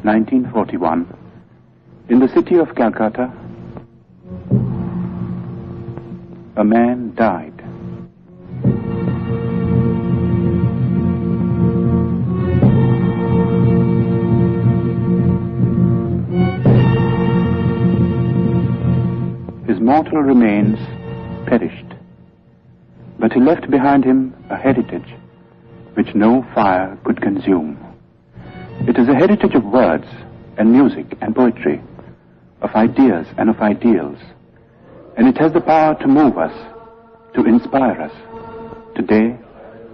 1941, in the city of Calcutta, a man died. His mortal remains perished, but he left behind him a heritage which no fire could consume. It is a heritage of words and music and poetry, of ideas and of ideals, and it has the power to move us, to inspire us, today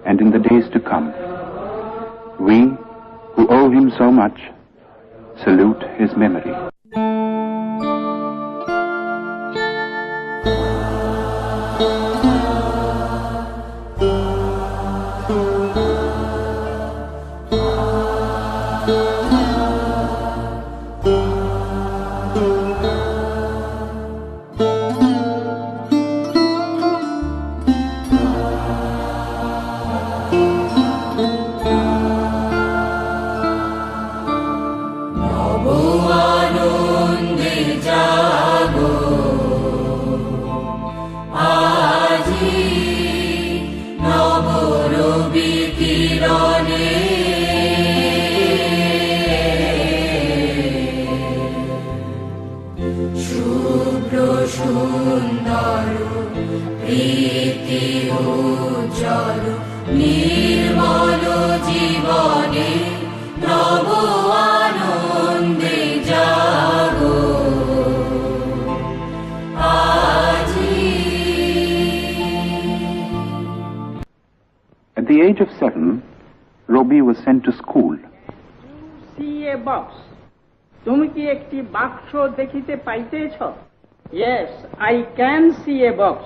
and in the days to come. We, who owe him so much, salute his memory. At the age of 7, Robi was sent to school. See a box. তুমি কি একটি বাক্স দেখিতে পাইতেছ? Yes, I can see a box.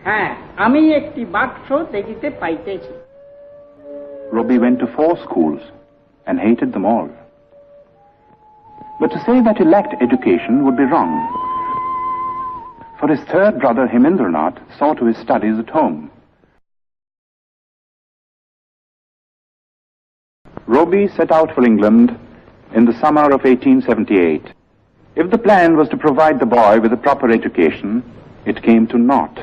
হ্যাঁ, আমি একটি বাক্স দেখিতে পাইতেছি. Robi went to 4 schools and hated them all. But to say that he lacked education would be wrong, for his third brother Rabindranath saw to his studies at home. Robi set out for England in the summer of 1878. If the plan was to provide the boy with a proper education, it came to naught,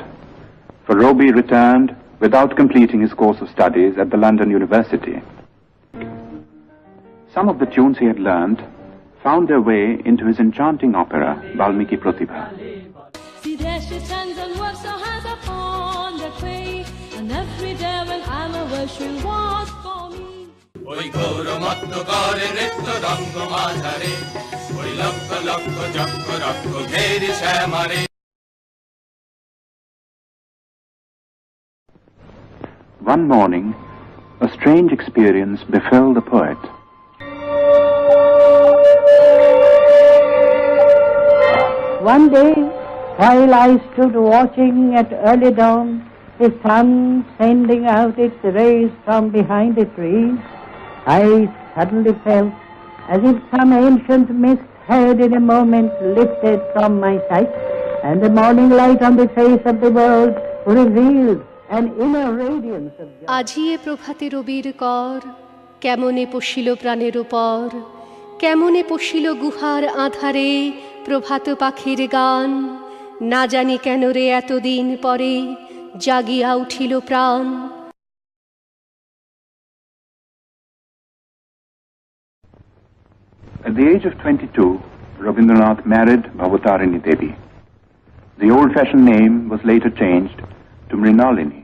for Robi returned without completing his course of studies at the London University. Some of the tunes he had learned found their way into his enchanting opera, Valmiki Pratibha. See, there she stands and works her hands upon the clay, and every day when I'm away she'll walk for me. ওই ঘোর মত্ত করে নৃত্য রঙ্গ মাঝারে, ওই লক্ষ লক্ষ চক্র রক্ষ Gheri শ্যামারে। One morning, a strange experience befell the poet. One day, while I stood watching at early dawn, the sun sending out its rays from behind the trees, I suddenly felt as if some ancient mist had in a moment lifted from my sight, and the morning light on the face of the world revealed an inner radiance of joy. আজিয়ে প্রভাতে রবির কর, কেমনে পশিল প্রাণের উপর, কেমনে পশিল গুহার আধারে প্রভাত পাখির গান, না জানি কেন রে এতদিন পরে জাগিয়া উঠিল প্রাণ। At the age of 22, Rabindranath married Bhavatarini Devi. The old-fashioned name was later changed to Mrinalini.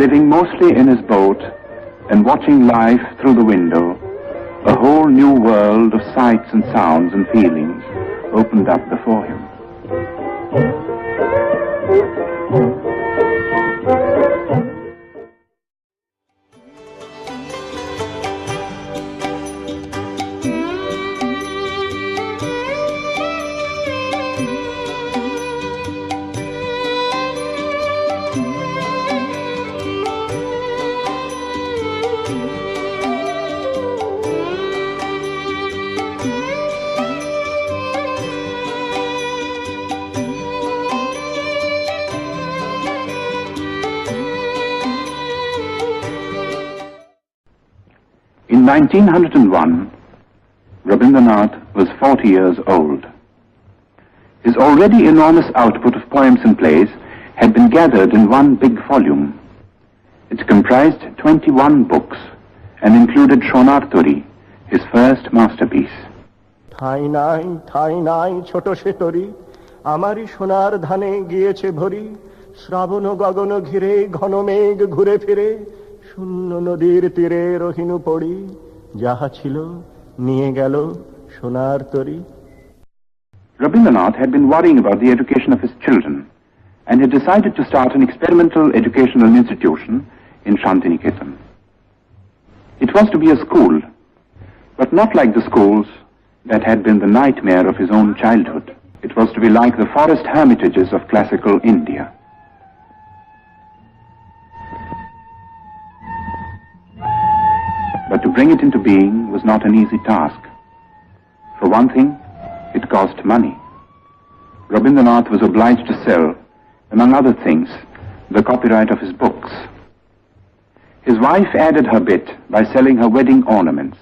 Living mostly in his boat and watching life through the window, a whole new world of sights and sounds and feelings opened up before him. 1901, Rabindranath was 40 years old. His already enormous output of poems and plays had been gathered in one big volume. It comprised 21 books and included Shonarturi, his first masterpiece. ঠাই নাই ছোট সে তরি আমারই সোনার ধানে গিয়েছে ভরি শ্রাবণ গগন ঘিরে ঘন মেঘ ঘুরে ফিরে শূন্য নদীর তীরে রহিনু পড়ি যাহা ছিল নিয়ে গেল সোনার তরি. Rabindranath had been worrying about the education of his children and had decided to start an experimental educational institution in Shantiniketan. It was to be a school, but not like the schools that had been the nightmare of his own childhood. It was to be like the forest hermitages of classical India. But to bring it into being was not an easy task. For one thing, it cost money. Rabindranath was obliged to sell, among other things, the copyright of his books. His wife added her bit by selling her wedding ornaments.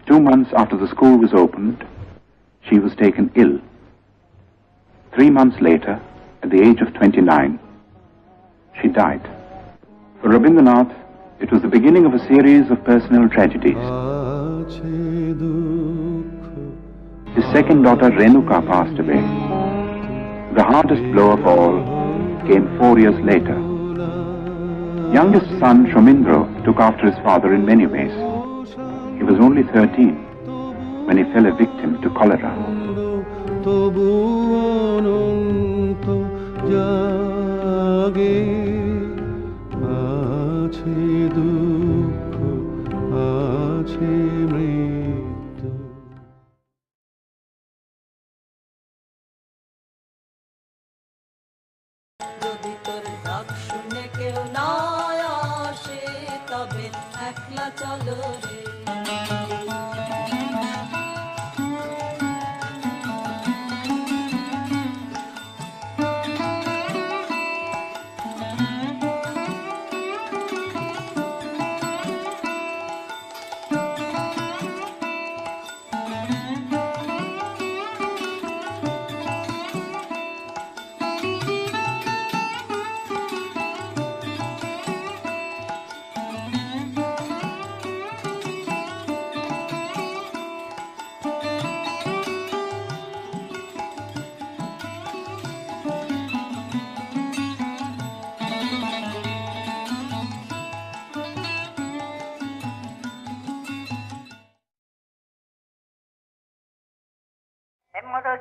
2 months after the school was opened, she was taken ill. 3 months later, at the age of 29, she died. For Rabindranath, it was the beginning of a series of personal tragedies. His second daughter Renuka passed away. The hardest blow of all came 4 years later. Youngest son Shomindro took after his father in many ways. He was only 13 when he fell a victim to cholera. যদি তোর ডাক শুনে কেউ না আসে তবে একলা চলো রে.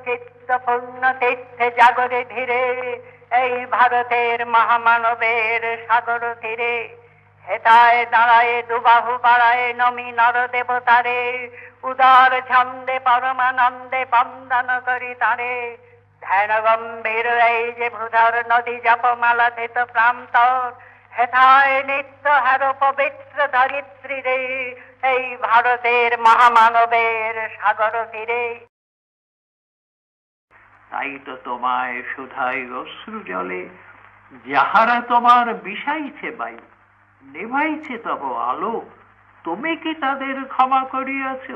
চিত্তপূর্ণ তীর্থে জাগরে ধীরে এই ভারতের মহামানবের সাগর তীরে হেতায় দাঁড়ায় দুবাহু বাড়ায় নমি নর দেবতারে উদার ছন্দে পরমানন্দে বন্দন করি তারে ধ্যান গম্ভীর এই যে ভূধর নদী জপমালা ধৃত প্রান্তর হেথায় নিত্য হার পবিত্র ধরিত্রী রে এই ভারতের মহামানবের সাগর তীরে. তাই তো তোমায় সুধাই অশ্রু জলে যাহারা তোমার বিষাইছে বায়ু নেভাইছে তব আলো তুমি কি তাদের ক্ষমা করিয়াছ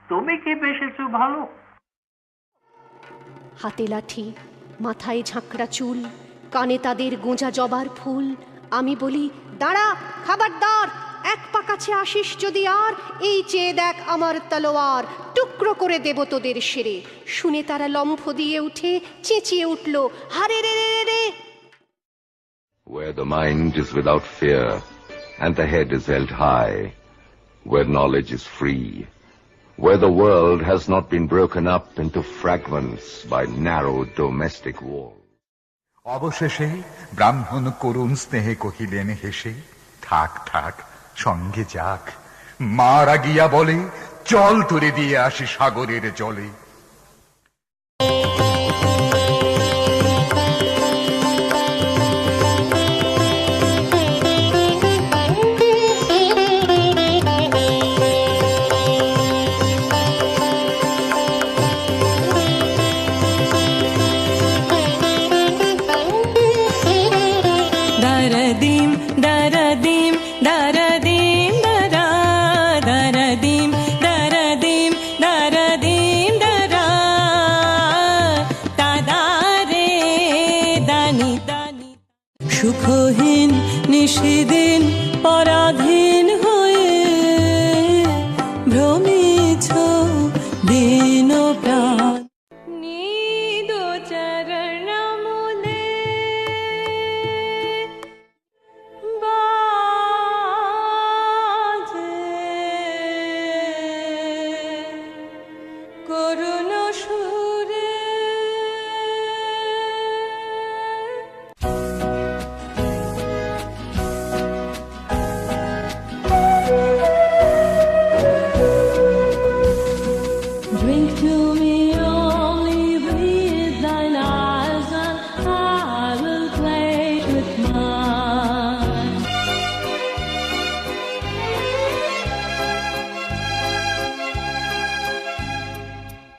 তুমি কি বেসেছ ভালো. হাতে লাঠি মাথায় ঝাঁকড়া চুল কানে তাদের গোঁজা জবার ফুল আমি বলি দাঁড়া খাবারদার এক পা কাছে আসিস যদি আর এই চেয়ে দেখ আমার তলোয়ার টুকরো করে দেব তোদের শিরে. শুনে তারা লম্ফ দিয়ে উঠে চেঁচিয়ে উঠল হারে রে রে রে. Where the mind is without fear and the head is held high, where knowledge is free, where the world has not been broken up into fragments by narrow domestic walls. অবশেষে ব্রাহ্মণ করুণ স্নেহে কহিলেন হেসে থাক থাক সঙ্গে যাক মারা গিয়া বলে চল তুলে দিয়ে আসি সাগরের জলে. Daradim, daradim, daradim, dara. সেদিন পরাধীন হয়ে ভ্রমিছ দিন প্রাণ नीद चरण मूले बाजे करुण सुरे Drink to me only with thine eyes, and I will play with mine.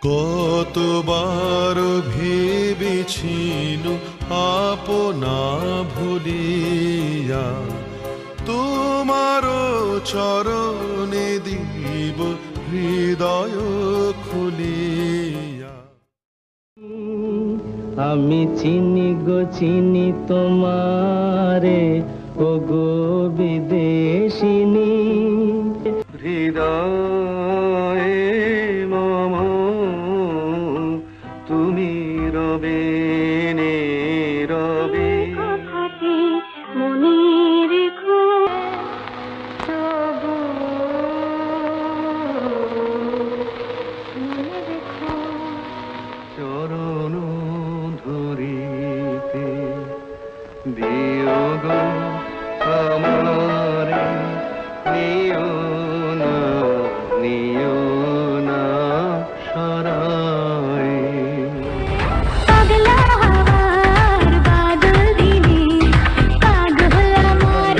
কতবার ভেবেছিল আপনা ভুলিয়া তোমার চরণে দিব হৃদয় খুলিয়া। আমি চিনি গো চিনি তোমারে ও গো বিদেশিনী হৃদয়ে মম তুমি রবে নে রবে মনে রেখো তবু মনে রেখো চরণ ধরিতে দিও গো আমারে নিও না সরায় পাগলা হাওয়ার বাদল দিনে পাগল আমার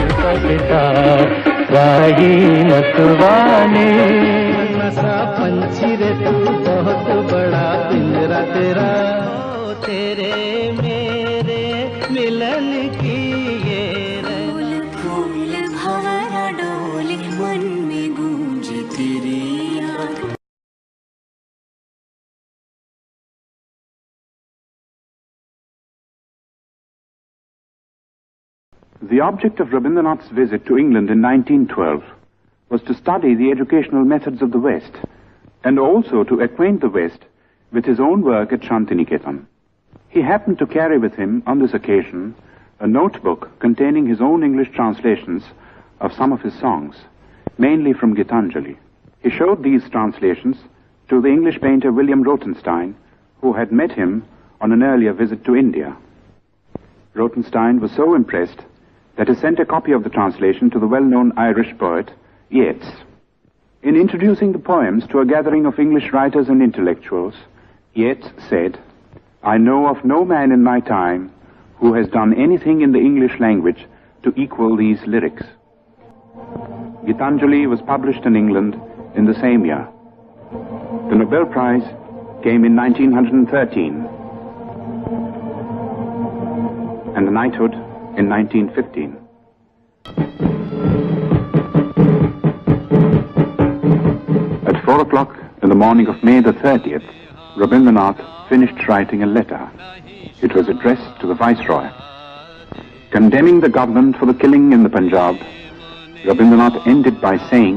राही मतवाने नशा पंछी रे तू बहुत बड़ा पिंजरा तेरा तेरे मेरे मिलन की ये फूल फूल भंवरा डोले मन में गूंजे तेरी याद The object of Rabindranath's visit to England in 1912 was to study the educational methods of the West and also to acquaint the West with his own work at Shantiniketan. He happened to carry with him on this occasion a notebook containing his own English translations of some of his songs, mainly from Gitanjali. He showed these translations to the English painter William Rothenstein, who had met him on an earlier visit to India. Rothenstein was so impressed that he sent a copy of the translation to the well-known Irish poet Yeats. In introducing the poems to a gathering of English writers and intellectuals, Yeats said, "I know of no man in my time who has done anything in the English language to equal these lyrics." Gitanjali was published in England in the same year. The Nobel Prize came in 1913 and the knighthood in 1915. At 4 o'clock in the morning of May the 30th, Rabindranath finished writing a letter. It was addressed to the Viceroy. Condemning the government for the killing in the Punjab, Rabindranath ended by saying,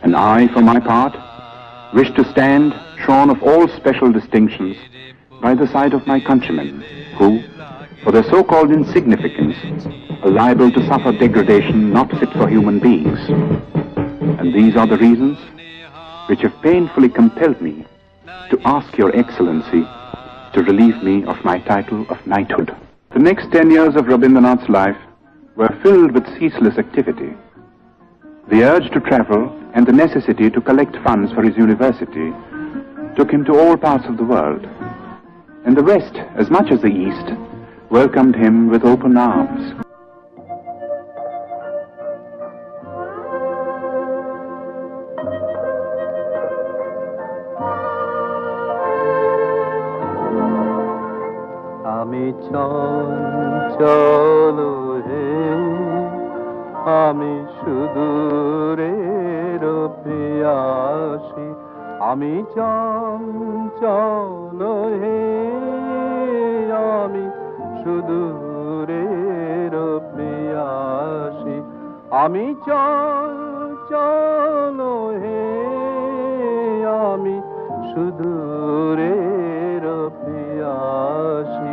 "And I, for my part, wish to stand shorn of all special distinctions by the side of my countrymen, who, for their so-called insignificance, are liable to suffer degradation not fit for human beings. And these are the reasons which have painfully compelled me to ask Your Excellency to relieve me of my title of knighthood." The next 10 years of Rabindranath's life were filled with ceaseless activity. The urge to travel and the necessity to collect funds for his university took him to all parts of the world. And the West, as much as the East, welcomed him with open arms. আমি চঞ্চল হে আমি সুদূরের প্রিয়াসী আমি চঞ্চল হে আমি সুদূরের প্রিয়াসী আমি চল চলো হে আমি সুদূরের পিয়াসী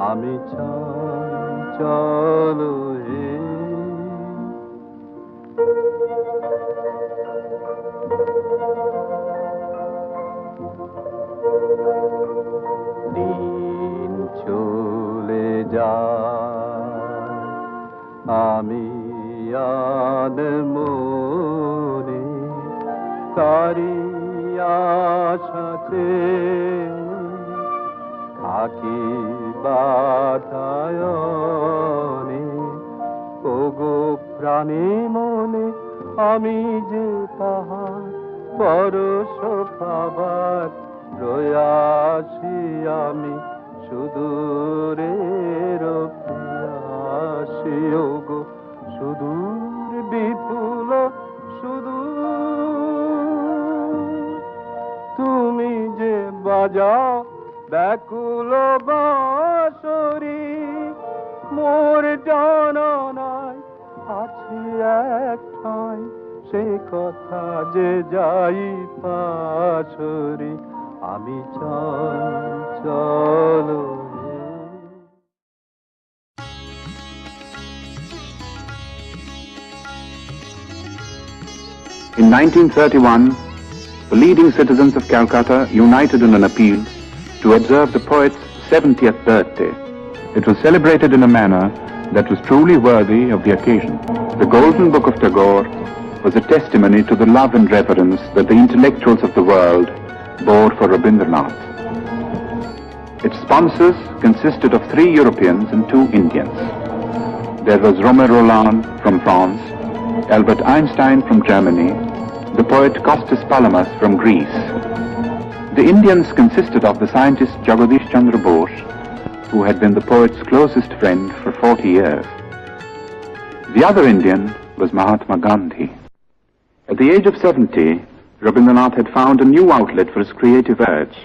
আমি চলো হে দিন চলে যায় আমি মনে তারি আশাতে থাকি বাতায়নে ওগো প্রাণে মনে আমি যে তাহার পরশ পাবার প্রয়াসী আমি সুদূরের পিয়াসী ওগো সুদূর বিপুল সুদূর তুমি যে বাজাও ব্যাকুল বাঁশরি মোর জানানায় আছে এক ঠাঁই সে কথা যে যাই পাশরি আমি চলো In 1931, the leading citizens of Calcutta united in an appeal to observe the poet's 70th birthday. It was celebrated in a manner that was truly worthy of the occasion. The Golden Book of Tagore was a testimony to the love and reverence that the intellectuals of the world bore for Rabindranath. Its sponsors consisted of 3 Europeans and 2 Indians. There was Romain Rolland from France, Albert Einstein from Germany, the poet Kostas Palamas from Greece. The Indians consisted of the scientist Jagadish Chandra Bose, who had been the poet's closest friend for 40 years. The other Indian was Mahatma Gandhi. At the age of 70, Rabindranath had found a new outlet for his creative urge.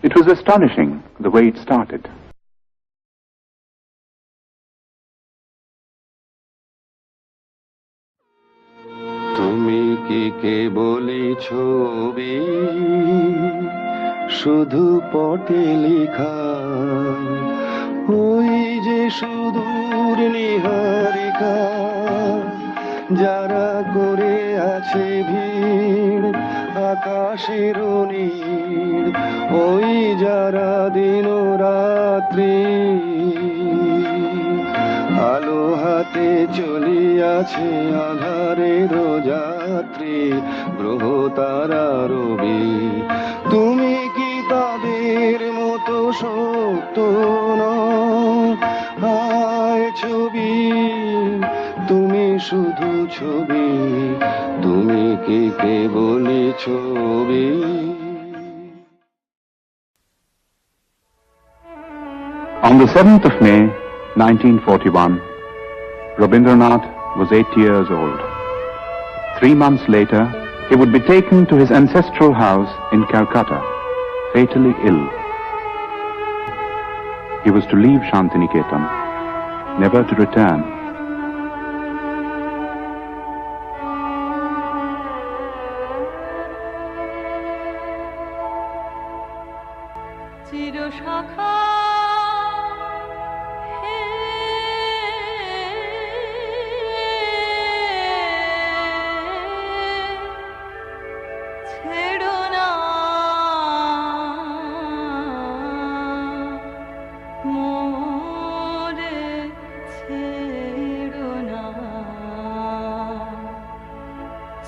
It was astonishing the way it started. তুমি কি কেবলই ছবি শুধু পটে লেখা ওই যে সুদূর নিহারিকা যারা করে আছে ভিড় আকাশের নীল ওই যারা দিন রাত্রি আলো হাতে চলিয়াছে আধারের যাত্রী গ্রহ তারা রবি তুমি কি তাদের মতো সত্য নয় ছবি তুমি শুধু ছবি তুমি কি কেবলই ছবি On the 7th of May, 1941, Rabindranath was 8 years old. 3 months later, he would be taken to his ancestral house in Calcutta, fatally ill. He was to leave Shantiniketan, never to return.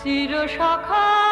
চির সখা